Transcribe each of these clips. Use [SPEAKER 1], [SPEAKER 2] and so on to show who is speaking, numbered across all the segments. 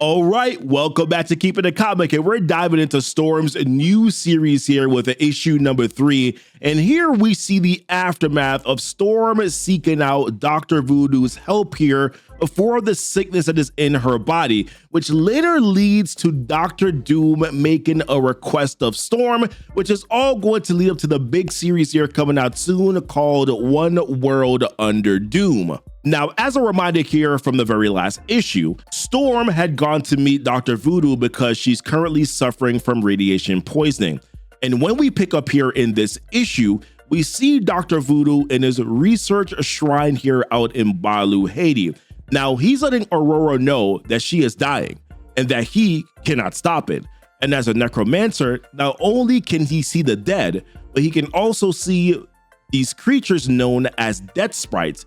[SPEAKER 1] All right, welcome back to Keepin the Comic, and we're diving into Storm's new series here with issue number 3. And here we see the aftermath of Storm seeking out Dr. Voodoo's help here for the sickness that is in her body, which later leads to Dr. Doom making a request of Storm, which is all going to lead up to the big series here coming out soon called One World Under Doom. Now, as a reminder here from the very last issue, Storm had gone to meet Dr. Voodoo because she's currently suffering from radiation poisoning. And when we pick up here in this issue, we see Dr. Voodoo in his research shrine here out in Balu, Haiti. Now, he's letting Aurora know that she is dying and that he cannot stop it. And as a necromancer, not only can he see the dead, but he can also see these creatures known as death sprites,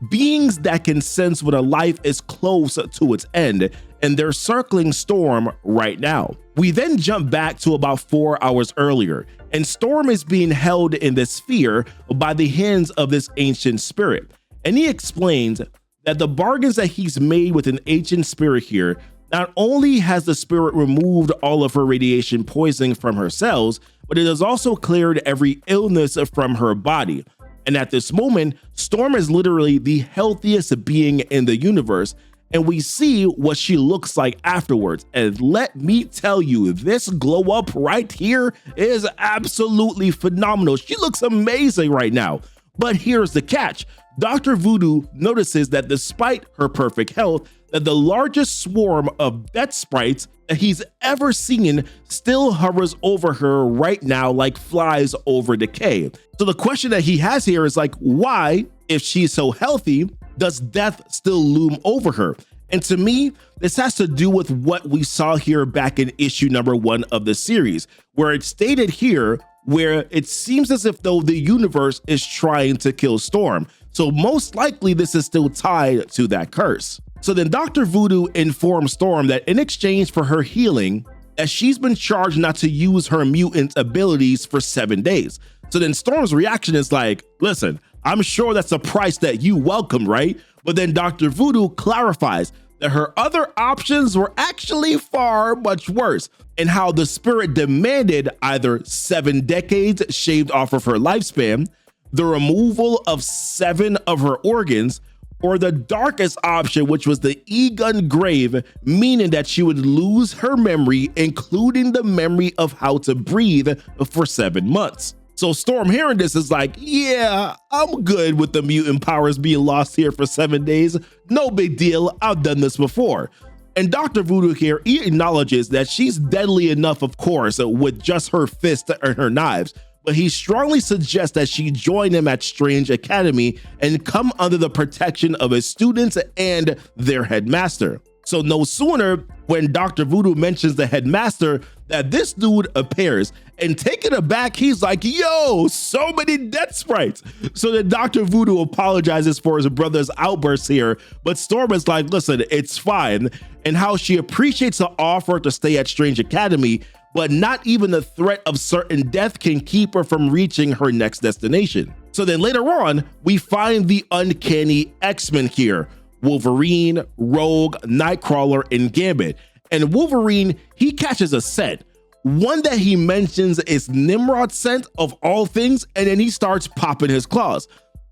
[SPEAKER 1] beings that can sense when a life is close to its end, and they're circling Storm right now. We then jump back to about 4 hours earlier, and Storm is being held in this sphere by the hands of this ancient spirit. And he explains that the bargains that he's made with an ancient spirit here, not only has the spirit removed all of her radiation poisoning from her cells, but it has also cleared every illness from her body. And at this moment, Storm is literally the healthiest being in the universe, and we see what she looks like afterwards. And let me tell you, this glow up right here is absolutely phenomenal. She looks amazing right now. But here's the catch. Dr. Voodoo notices that despite her perfect health, that the largest swarm of death sprites that he's ever seen still hovers over her right now like flies over decay. So the question that he has here is like, why, if she's so healthy, does death still loom over her? And to me, this has to do with what we saw here back in issue number 1 of the series, where it's stated here where it seems as if though the universe is trying to kill Storm. So most likely this is still tied to that curse. So then Dr. Voodoo informs Storm that in exchange for her healing, that she's been charged not to use her mutant abilities for 7 days. So then Storm's reaction is like, listen, I'm sure that's a price that you welcome, right? But then Dr. Voodoo clarifies that her other options were actually far much worse, and how the spirit demanded either 7 decades shaved off of her lifespan, the removal of 7 of her organs, or the darkest option, which was the Egon grave, meaning that she would lose her memory, including the memory of how to breathe, for 7 months. So Storm hearing this is like, yeah, I'm good with the mutant powers being lost here for 7 days. No big deal, I've done this before. And Dr. Voodoo here, he acknowledges that she's deadly enough, of course, with just her fists and her knives, but he strongly suggests that she join him at Strange Academy and come under the protection of his students and their headmaster. So no sooner when Dr. Voodoo mentions the headmaster that this dude appears, and taken aback, he's like, yo, so many death sprites. So then Dr. Voodoo apologizes for his brother's outbursts here, but Storm is like, listen, it's fine, and how she appreciates the offer to stay at Strange Academy, but not even the threat of certain death can keep her from reaching her next destination. So then later on, we find the uncanny X-Men here, Wolverine, Rogue, Nightcrawler, and Gambit. And Wolverine, he catches a scent. One that he mentions is Nimrod's scent of all things, and then he starts popping his claws,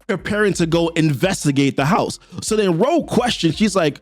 [SPEAKER 1] preparing to go investigate the house. So then Rogue questions, she's like,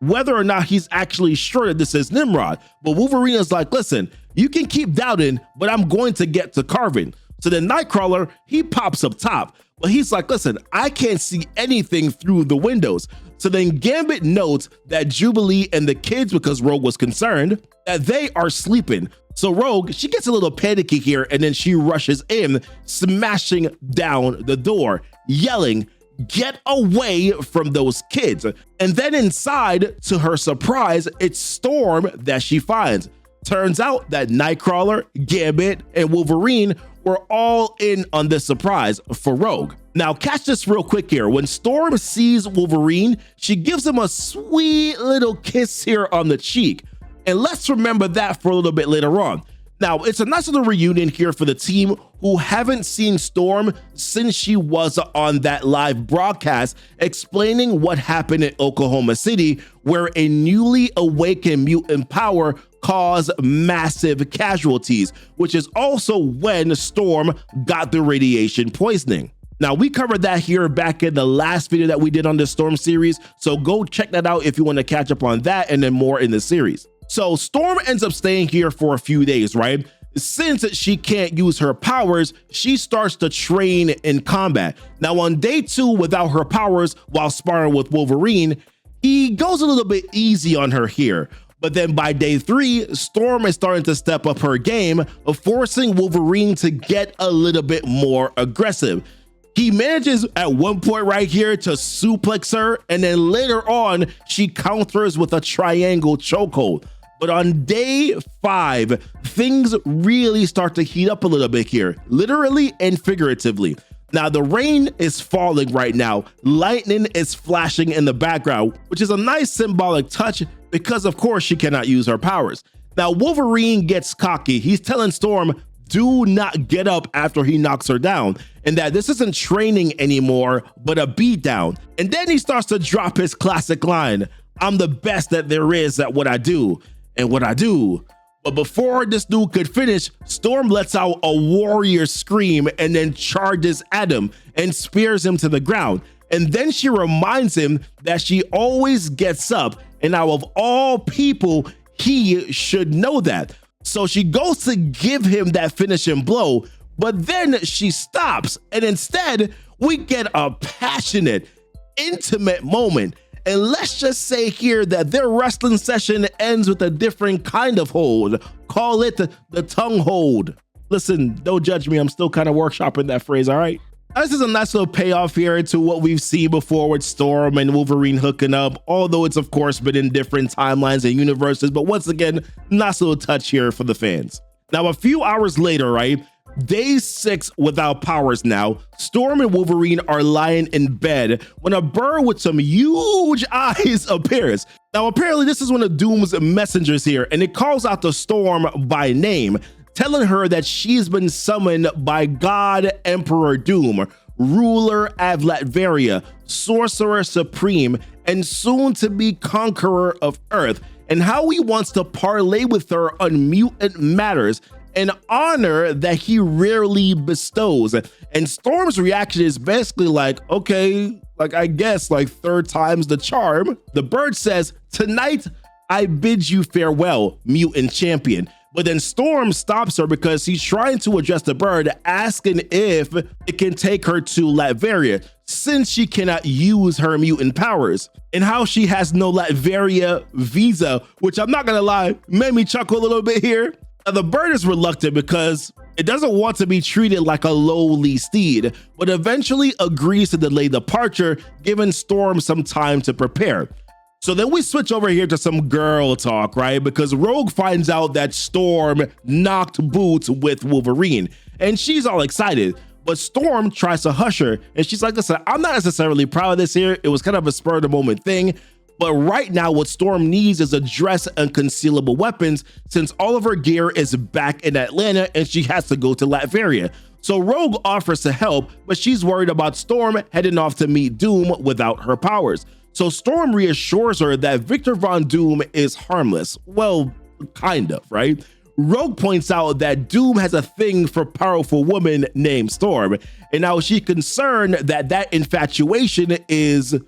[SPEAKER 1] whether or not he's actually sure that this is Nimrod. But Wolverine is like, listen, you can keep doubting, but I'm going to get to carving. So then Nightcrawler, he pops up top, but he's like, listen, I can't see anything through the windows. So then Gambit notes that Jubilee and the kids, because Rogue was concerned, that they are sleeping. So Rogue, she gets a little panicky here, and then she rushes in, smashing down the door, yelling, get away from those kids. And then inside, to her surprise, it's Storm that she finds. Turns out that Nightcrawler, Gambit, and Wolverine were all in on this surprise for Rogue. Now, catch this real quick here. When Storm sees Wolverine, she gives him a sweet little kiss here on the cheek. And let's remember that for a little bit later on, Now, it's a nice little reunion here for the team who haven't seen Storm since she was on that live broadcast explaining what happened in Oklahoma City, where a newly awakened mutant power caused massive casualties, which is also when Storm got the radiation poisoning. Now, we covered that here back in the last video that we did on the Storm series, so go check that out if you want to catch up on that and then more in the series. So Storm ends up staying here for a few days, right? Since she can't use her powers, she starts to train in combat. Now, on day 2, without her powers, while sparring with Wolverine, he goes a little bit easy on her here. But then by day 3, Storm is starting to step up her game, forcing Wolverine to get a little bit more aggressive. He manages at one point right here to suplex her, and then later on, she counters with a triangle chokehold. But on day 5, things really start to heat up a little bit here, literally and figuratively. Now, the rain is falling right now. Lightning is flashing in the background, which is a nice symbolic touch because, of course, she cannot use her powers. Now, Wolverine gets cocky. He's telling Storm, do not get up after he knocks her down, and that this isn't training anymore, but a beatdown. And then he starts to drop his classic line, I'm the best that there is at what I do. And what I do. But before this dude could finish, Storm lets out a warrior scream and then charges at him and spears him to the ground. And then she reminds him that she always gets up, and out of all people, he should know that. So she goes to give him that finishing blow, but then she stops, and instead we get a passionate, intimate moment. And let's just say here that their wrestling session ends with a different kind of hold. Call it the tongue hold. Listen, don't judge me. I'm still kind of workshopping that phrase, all right? This is a nice little payoff here to what we've seen before with Storm and Wolverine hooking up, although it's of course been in different timelines and universes, but once again, nice little touch here for the fans. Now, a few hours later, right? Day 6 without powers now, Storm and Wolverine are lying in bed when a bird with some huge eyes appears. Now, apparently this is one of Doom's messengers here, and it calls out to Storm by name, telling her that she's been summoned by God Emperor Doom, ruler of Latveria, Sorcerer Supreme, and soon to be conqueror of Earth, and how he wants to parlay with her on mutant matters, an honor that he rarely bestows. And Storm's reaction is basically like, okay, like I guess like third time's the charm. The bird says, tonight I bid you farewell, mutant champion. But then Storm stops her because he's trying to address the bird, asking if it can take her to Latveria since she cannot use her mutant powers, and how she has no Latveria visa, which I'm not gonna lie, made me chuckle a little bit here. Now, the bird is reluctant because it doesn't want to be treated like a lowly steed, but eventually agrees to delay departure, giving Storm some time to prepare. So then we switch over here to some girl talk, right? Because Rogue finds out that Storm knocked boots with Wolverine, and she's all excited. But Storm tries to hush her, and she's like, listen, I'm not necessarily proud of this here. It was kind of a spur of the moment thing. But right now, what Storm needs is a dress and concealable weapons, since all of her gear is back in Atlanta and she has to go to Latveria. So Rogue offers to help, but she's worried about Storm heading off to meet Doom without her powers. So Storm reassures her that Victor Von Doom is harmless. Well, kind of, right? Rogue points out that Doom has a thing for powerful women named Storm, and now she's concerned that that infatuation is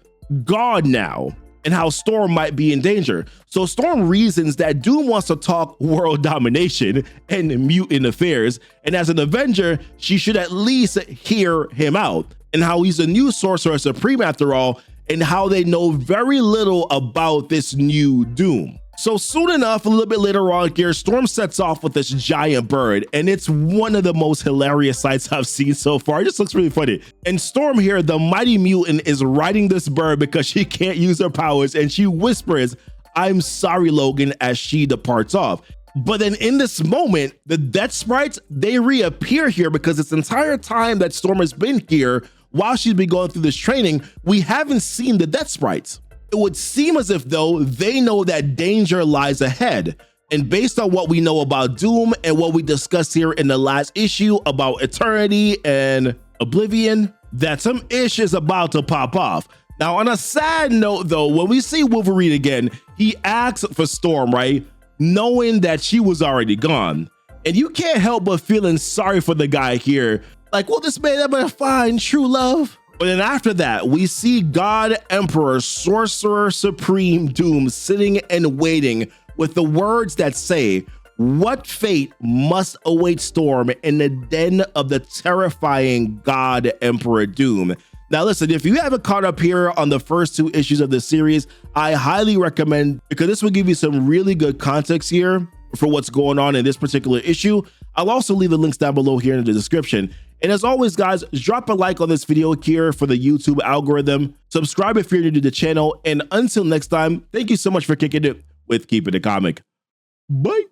[SPEAKER 1] gone now, and how Storm might be in danger. So Storm reasons that Doom wants to talk world domination and mutant affairs, and as an Avenger, she should at least hear him out, and how he's a new Sorcerer Supreme after all, and how they know very little about this new Doom. So soon enough, a little bit later on here, Storm sets off with this giant bird, and it's one of the most hilarious sights I've seen so far. It just looks really funny. And Storm here, the mighty mutant, is riding this bird because she can't use her powers, and she whispers, "I'm sorry, Logan," as she departs off. But then in this moment, the Death Sprites, they reappear here because this entire time that Storm has been here, while she's been going through this training, we haven't seen the Death Sprites. It would seem as if though they know that danger lies ahead. And based on what we know about Doom and what we discussed here in the last issue about Eternity and Oblivion, that some ish is about to pop off. Now, on a sad note though, when we see Wolverine again, he asks for Storm, right? Knowing that she was already gone. And you can't help but feeling sorry for the guy here. Like, will this man ever find true love? But then after that, we see God Emperor Sorcerer Supreme Doom sitting and waiting with the words that say, "What fate must await Storm in the den of the terrifying God Emperor Doom?" Now listen, if you haven't caught up here on the first 2 issues of this series, I highly recommend, because this will give you some really good context here for what's going on in this particular issue. I'll also leave the links down below here in the description. And as always, guys, drop a like on this video here for the YouTube algorithm. Subscribe if you're new to the channel. And until next time, thank you so much for kicking it with Keepin' It Comic. Bye.